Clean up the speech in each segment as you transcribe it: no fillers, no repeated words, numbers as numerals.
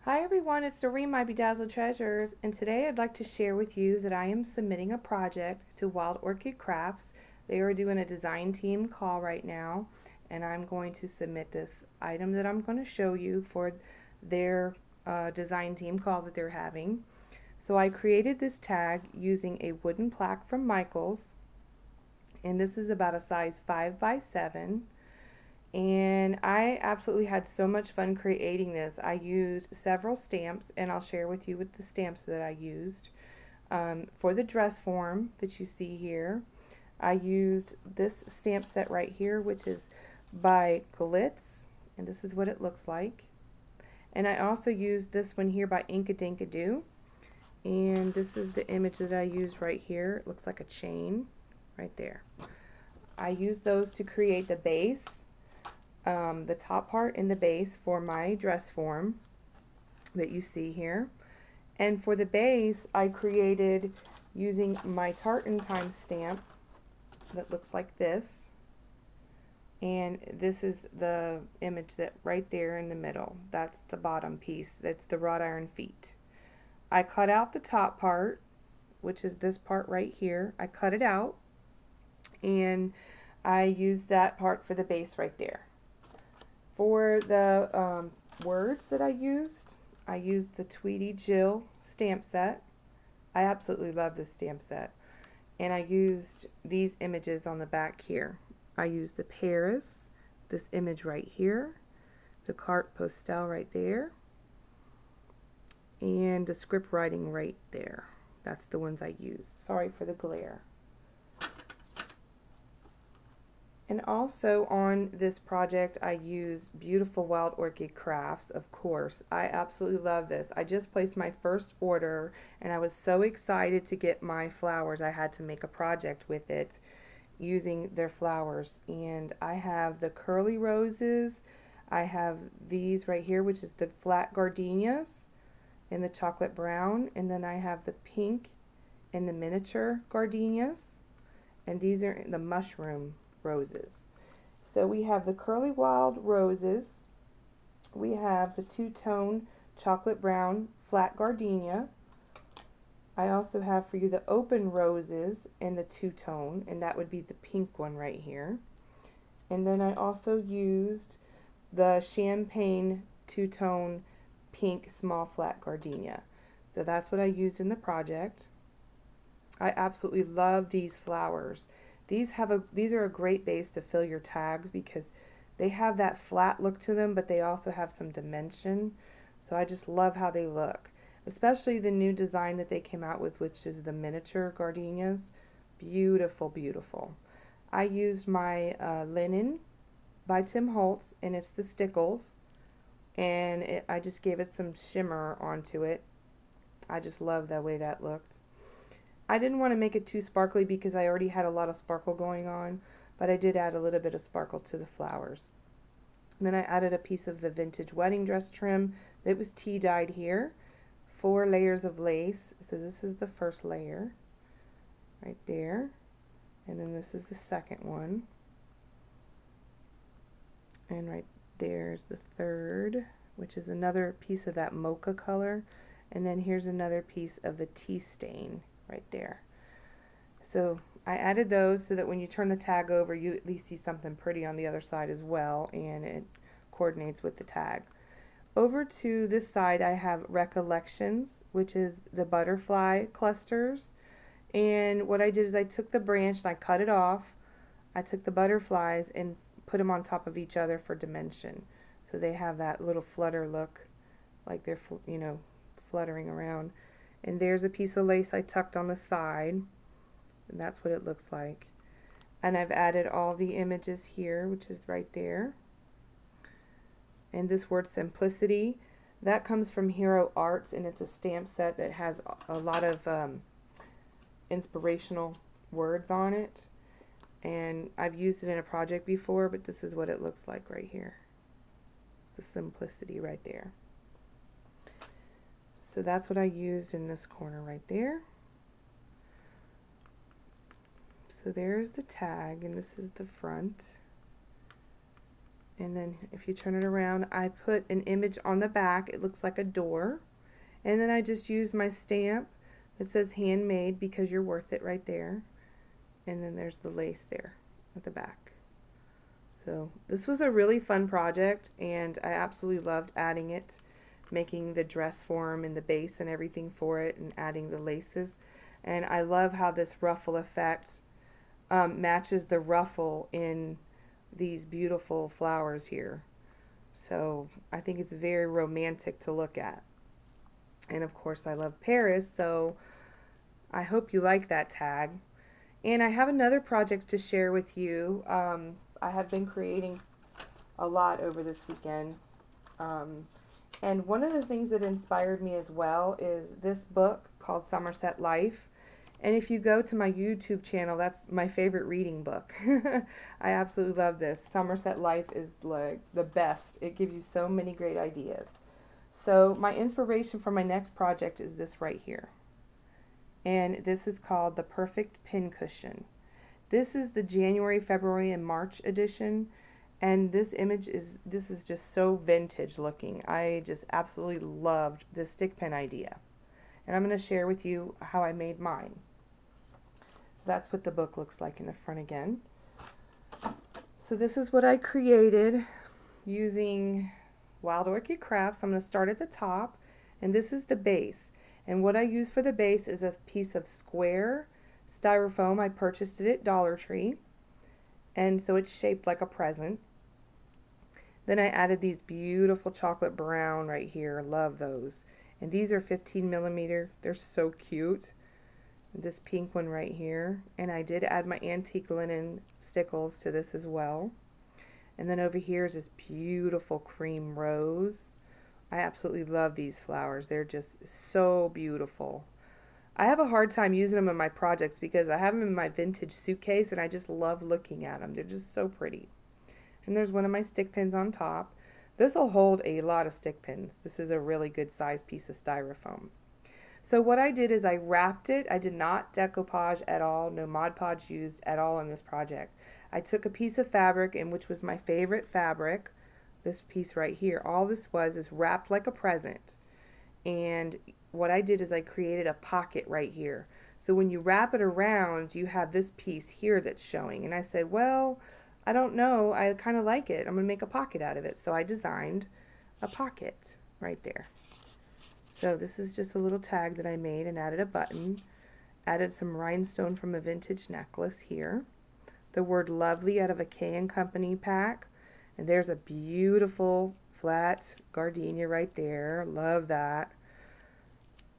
Hi everyone, it's Doreen, my Bedazzled Treasures, and today I'd like to share with you that I am submitting a project to Wild Orchid Crafts. They are doing a design team call right now, and I'm going to submit this item that I'm going to show you for their design team call that they're having. So I created this tag using a wooden plaque from Michaels, and this is about a size 5 by 7. And I absolutely had so much fun creating this. I used several stamps, and I'll share with you with the stamps that I used. For the dress form that you see here, I used this stamp set right here, which is by Glitz, and this is what it looks like. And I also used this one here by Inkadinkadoo, and this is the image that I used right here. It looks like a chain right there. I used those to create the base, the top part and the base for my dress form that you see here. And for the base, I created using my Tartan Time stamp that looks like this. And this is the image that right there in the middle. That's the bottom piece. That's the wrought iron feet. I cut out the top part, which is this part right here. I cut it out, and I used that part for the base right there. For the words that I used the Tweety Jill stamp set. I absolutely love this stamp set. And I used these images on the back here. I used the Paris, this image right here, the carte postale right there, and the script writing right there. That's the ones I used. Sorry for the glare. And also on this project I used beautiful Wild Orchid Crafts, of course. I absolutely love this. I just placed my first order and I was so excited to get my flowers. I had to make a project with it using their flowers. And I have the curly roses. I have these right here, which is the flat gardenias in the chocolate brown. And then I have the pink and the miniature gardenias. And these are the mushroom roses. So we have the curly wild roses, we have the two-tone chocolate brown flat gardenia. I also have for you the open roses and the two-tone, and that would be the pink one right here. And then I also used the champagne two-tone pink small flat gardenia. So that's what I used in the project. I absolutely love these flowers. These are a great base to fill your tags because they have that flat look to them, but they also have some dimension. So I just love how they look. Especially the new design that they came out with, which is the miniature gardenias. Beautiful, beautiful. I used my linen by Tim Holtz, and it's the stickles. And I just gave it some shimmer onto it. I just love the way that looked. I didn't want to make it too sparkly because I already had a lot of sparkle going on, but I did add a little bit of sparkle to the flowers. And then I added a piece of the vintage wedding dress trim that was tea dyed here. 4 layers of lace. So this is the first layer right there. And then this is the second one. And right there's the third, which is another piece of that mocha color. And then here's another piece of the tea stain right there. So I added those so that when you turn the tag over, you at least see something pretty on the other side as well, and it coordinates with the tag. Over to this side I have Recollections, which is the butterfly clusters. And what I did is I took the branch and I cut it off. I took the butterflies and put them on top of each other for dimension. So they have that little flutter look, like they're, fluttering around. And there's a piece of lace I tucked on the side, and that's what it looks like. And I've added all the images here, which is right there. And this word simplicity, that comes from Hero Arts, and it's a stamp set that has a lot of inspirational words on it. And I've used it in a project before, but this is what it looks like right here. The simplicity right there. So that's what I used in this corner right there. So there's the tag, and this is the front. And then if you turn it around, I put an image on the back. It looks like a door. And then I just used my stamp that says handmade because you're worth it right there. And then there's the lace there at the back. So this was a really fun project, and I absolutely loved adding it, making the dress form and the base and everything for it, and adding the laces. And I love how this ruffle effect matches the ruffle in these beautiful flowers here. So I think it's very romantic to look at. And of course I love Paris, so I hope you like that tag. And I have another project to share with you. I have been creating a lot over this weekend. And one of the things that inspired me as well is this book called Somerset Life. And if you go to my YouTube channel, that's my favorite reading book. I absolutely love this. Somerset Life is like the best. It gives you so many great ideas. So my inspiration for my next project is this right here. And this is called The Perfect Pincushion. This is the January, February, and March edition. And this is just so vintage looking. I just absolutely loved this stick pin idea. And I'm going to share with you how I made mine. So that's what the book looks like in the front again. So this is what I created using Wild Orchid Crafts. I'm going to start at the top, and this is the base. And what I use for the base is a piece of square styrofoam. I purchased it at Dollar Tree, and so it's shaped like a present. Then I added these beautiful chocolate brown right here. Love those. And these are 15 millimeter. They're so cute. This pink one right here. And I did add my antique linen stickles to this as well. And then over here is this beautiful cream rose. I absolutely love these flowers. They're just so beautiful. I have a hard time using them in my projects because I have them in my vintage suitcase and I just love looking at them. They're just so pretty. And there's one of my stick pins on top. This will hold a lot of stick pins. This is a really good sized piece of styrofoam. So what I did is I wrapped it. I did not decoupage at all, no Mod Podge used at all in this project. I took a piece of fabric, and which was my favorite fabric, this piece right here. All this was is wrapped like a present. And what I did is I created a pocket right here. So when you wrap it around, you have this piece here that's showing. And I said, well, I don't know, I kind of like it. I'm going to make a pocket out of it. So I designed a pocket right there. So this is just a little tag that I made and added a button. Added some rhinestone from a vintage necklace here. The word lovely out of a K & Company pack. And there's a beautiful flat gardenia right there. Love that.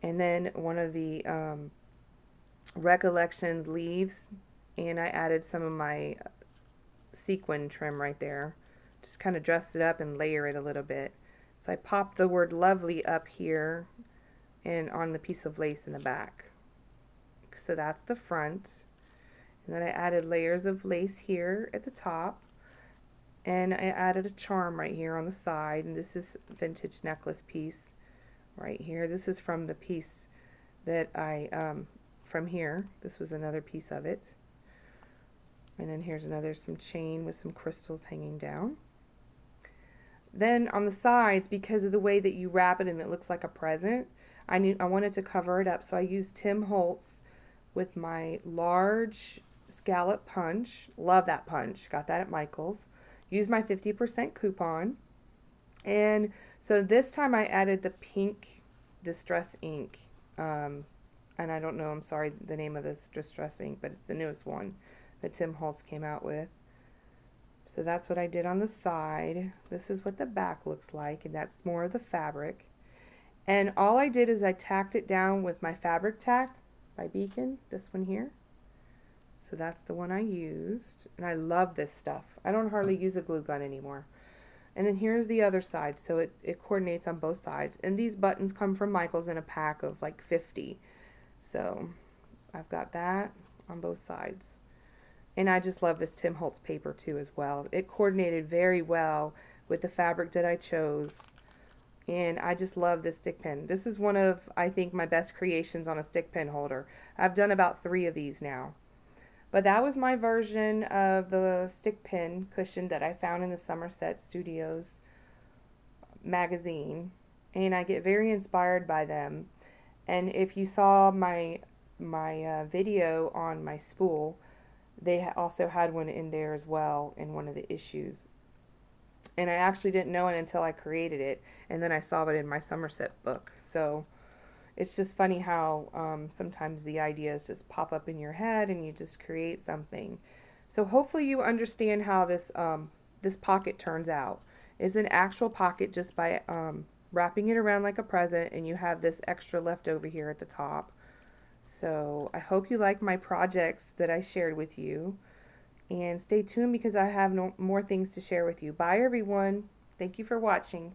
And then one of the Recollections leaves. And I added some of my sequin trim right there. Just kind of dressed it up and layer it a little bit. So I popped the word lovely up here and on the piece of lace in the back. So that's the front. And then I added layers of lace here at the top. And I added a charm right here on the side. And this is vintage necklace piece right here. This is from the piece that from here. This was another piece of it. And then here's some chain with some crystals hanging down. Then on the sides, because of the way that you wrap it and it looks like a present, I wanted to cover it up, so I used Tim Holtz with my large scallop punch. Love that punch. Got that at Michael's. Used my 50% coupon. And so this time I added the pink Distress ink. And I don't know, I'm sorry, the name of this Distress ink, but it's the newest one that Tim Holtz came out with. So that's what I did on the side. This is what the back looks like, and that's more of the fabric. And all I did is I tacked it down with my fabric tack by Beacon, this one here. So that's the one I used, and I love this stuff. I don't hardly use a glue gun anymore. And then here's the other side, so it coordinates on both sides. And these buttons come from Michael's in a pack of like 50. So I've got that on both sides. And I just love this Tim Holtz paper too as well. It coordinated very well with the fabric that I chose. And I just love this stick pin. This is one of, I think, my best creations on a stick pin holder. I've done about 3 of these now. But that was my version of the stick pin cushion that I found in the Somerset Studios magazine, and I get very inspired by them. And if you saw my video on my spool, they also had one in there as well in one of the issues. And I actually didn't know it until I created it, and then I saw it in my Somerset book. So it's just funny how sometimes the ideas just pop up in your head and you just create something. So hopefully you understand how this pocket turns out. It's an actual pocket just by wrapping it around like a present, and you have this extra left over here at the top. So I hope you like my projects that I shared with you. And stay tuned because I have more things to share with you. Bye everyone. Thank you for watching.